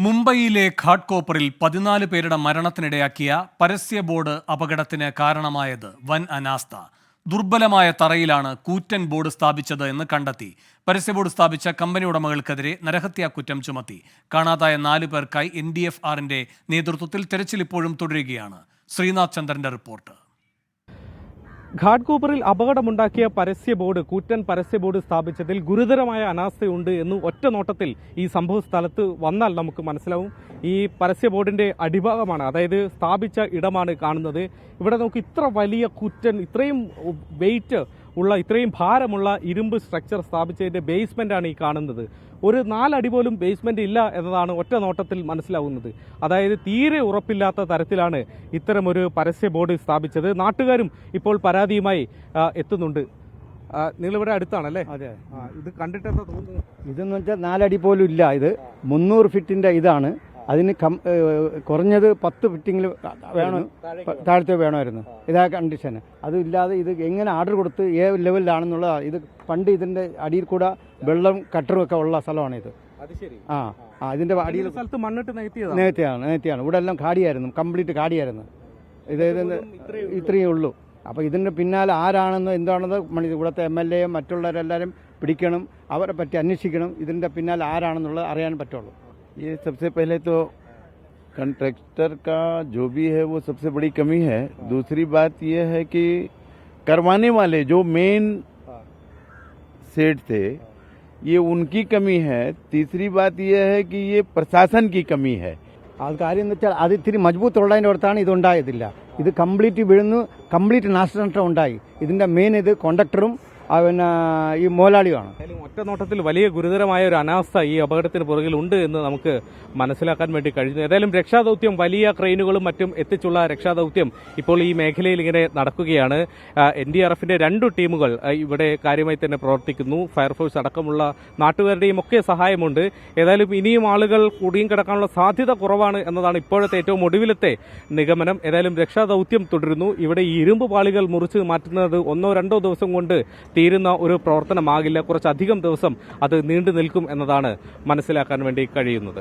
മുംബൈയിലെ ഘാട്ട്കോപ്പറിൽ 14 പേരുടെ മരണത്തിനിടയാക്കിയ പരസ്യ ബോർഡ് അപകടത്തിന് കാരണമായത് വൻ അനാസ്ഥ. ദുർബലമായ തറയിലാണ് കൂറ്റൻ ബോർഡ് സ്ഥാപിച്ചത് എന്ന് കണ്ടെത്തി. പരസ്യ ബോർഡ് സ്ഥാപിച്ച കമ്പനി ഉടമകൾക്കെതിരെ നരഹത്യാ കുറ്റം ചുമത്തി. കാണാതായ 4 പേർക്കായി NDFR-ന്റെ നേതൃത്വത്തിൽ തെരച്ചിൽ ഇപ്പോഴും തുടരുകയാണ്. ശ്രീനാഥ് ചന്ദ്രന്റെ റിപ്പോർട്ട്. ഘാട്ട്കോപ്പറിൽ അപകടമുണ്ടാക്കിയ പരസ്യ ബോർഡ്, കൂറ്റൻ പരസ്യ ബോർഡ് സ്ഥാപിച്ചതിൽ ഗുരുതരമായ അനാസ്ഥയുണ്ട് എന്ന് ഒറ്റ നോട്ടത്തിൽ ഈ സംഭവ സ്ഥലത്ത് വന്നാൽ നമുക്ക് മനസ്സിലാവും. ഈ പരസ്യ ബോർഡിന്റെ അടിഭാഗമാണ്, അതായത് സ്ഥാപിച്ച ഇടമാണ് കാണുന്നത്. ഇവിടെ നമുക്ക് ഇത്ര വലിയ കൂറ്റൻ, ഇത്രയും വെയിറ്റ് ഉള്ള, ഇത്രയും ഭാരമുള്ള ഇരുമ്പ് സ്ട്രക്ചർ സ്ഥാപിച്ചതിന്റെ ബേസ്മെന്റ് ആണ് ഈ കാണുന്നത്. ഒരു 4 അടി പോലും ബേസ്മെന്റ് ഇല്ല എന്നതാണ് ഒറ്റ നോട്ടത്തിൽ മനസ്സിലാവുന്നത്. അതായത് തീരെ ഉറപ്പില്ലാത്ത തരത്തിലാണ് ഇത്തരമൊരു പരസ്യ ബോർഡ് സ്ഥാപിച്ചത്. നാട്ടുകാരും ഇപ്പോൾ പരാതിയുമായി എത്തുന്നുണ്ട്. നിങ്ങളിവിടെ അടുത്താണല്ലേ? അതെ. ഇത് കണ്ടിട്ട് എന്താ തോന്നുന്നത്? ഇതെന്ന് വെച്ചാൽ 4 അടി പോലും ഇല്ല. ഇത് 300 ഫീറ്റിന്റെ ഇതാണ്. അതിന് കുറഞ്ഞത് 10 ഫിറ്റിങ്ങിൽ വേണം, താഴത്തെ വേണമായിരുന്നു. ഇതാ കണ്ടീഷന്. അതില്ലാതെ ഇത് എങ്ങനെ ഓർഡർ കൊടുത്ത് ഏത് ലെവലിലാണെന്നുള്ള ഇത് പണ്ട് ഇതിന്റെ അടിയിൽ കൂടെ വെള്ളം കട്ടറും ഒക്കെ ഉള്ള സ്ഥലമാണ് ഇത്. ഇതിന്റെ അടിയിൽ സ്ഥലത്ത് മണ്ണിട്ട് നേരത്തെയാണ്. ഇവിടെ എല്ലാം കാടിയായിരുന്നു, കംപ്ലീറ്റ് കാടിയായിരുന്നു. ഇത് ഇത്രയേ ഉള്ളൂ. അപ്പോൾ ഇതിന്റെ പിന്നാലെ ആരാണെന്നോ എന്താണെന്നോ ഇവിടുത്തെ MLA മറ്റുള്ളവരെല്ലാവരും പിടിക്കണം, അവരെ പറ്റി അന്വേഷിക്കണം. ഇതിന്റെ പിന്നാലെ ആരാണെന്നുള്ളത് അറിയാൻ പറ്റുള്ളൂ. ये सबसे पहले तो कंट्रैक्टर का जो भी है वो सबसे बड़ी कमी है। दूसरी बात ये है कि करवाने वाले जो मेन सेठ थे ये उनकी कमी है। तीसरी बात ये है कि ये प्रशासन की कमी है. അത് കാര്യം എന്ന് വെച്ചാൽ അത് ഇത്തിരി മജബൂത്തുള്ളതിൻ്റെ അടുത്താണ് ഇതുണ്ടായതില്ല. ഇത് കംപ്ലീറ്റ് വീഴുന്നു, കംപ്ലീറ്റ് നാശനഷ്ടം ഉണ്ടായി. ഇതിന്റെ മെയിൻ ഇത് കോണ്ടക്ടറും പിന്നെ ഈ മോലാളിയാണ്. ഒറ്റ നോട്ടത്തിൽ വലിയ ഗുരുതരമായ ഒരു അനാസ്ഥ ഈ അപകടത്തിന് പുറകിൽ ഉണ്ട് എന്ന് നമുക്ക് മനസ്സിലാക്കാൻ വേണ്ടി കഴിഞ്ഞു. ഏതായാലും രക്ഷാദൌത്യം, വലിയ ക്രെയിനുകളും മറ്റും എത്തിച്ചുള്ള രക്ഷാദൌത്യം ഇപ്പോൾ ഈ മേഖലയിൽ ഇങ്ങനെ നടക്കുകയാണ്. NDRF-ന്റെ 2 ടീമുകൾ ഇവിടെ കാര്യമായി തന്നെ പ്രവർത്തിക്കുന്നു. ഫയർഫോഴ്സ് അടക്കമുള്ള നാട്ടുകാരുടെയും ഒക്കെ സഹായമുണ്ട്. ഏതായാലും ഇനിയും ആളുകൾ കുടുങ്ങി കിടക്കാനുള്ള സാധ്യത കുറവാണ് എന്നതാണ് ഇപ്പോഴത്തെ ഏറ്റവും ഒടുവിലത്തെ നിഗമനം. ഏതായാലും രക്ഷാദൌത്യം തുടരുന്നു. ഇവിടെ ഈ ഇരുമ്പ് പാളികൾ മുറിച്ച് മാറ്റുന്നത് 1-2 ദിവസം കൊണ്ട് തീരുന്ന ഒരു പ്രവർത്തനമാകില്ല. കുറച്ചധികം ദിവസം അത് നീണ്ടു നിൽക്കും എന്നതാണ് മനസ്സിലാക്കാൻ വേണ്ടി കഴിയുന്നത്.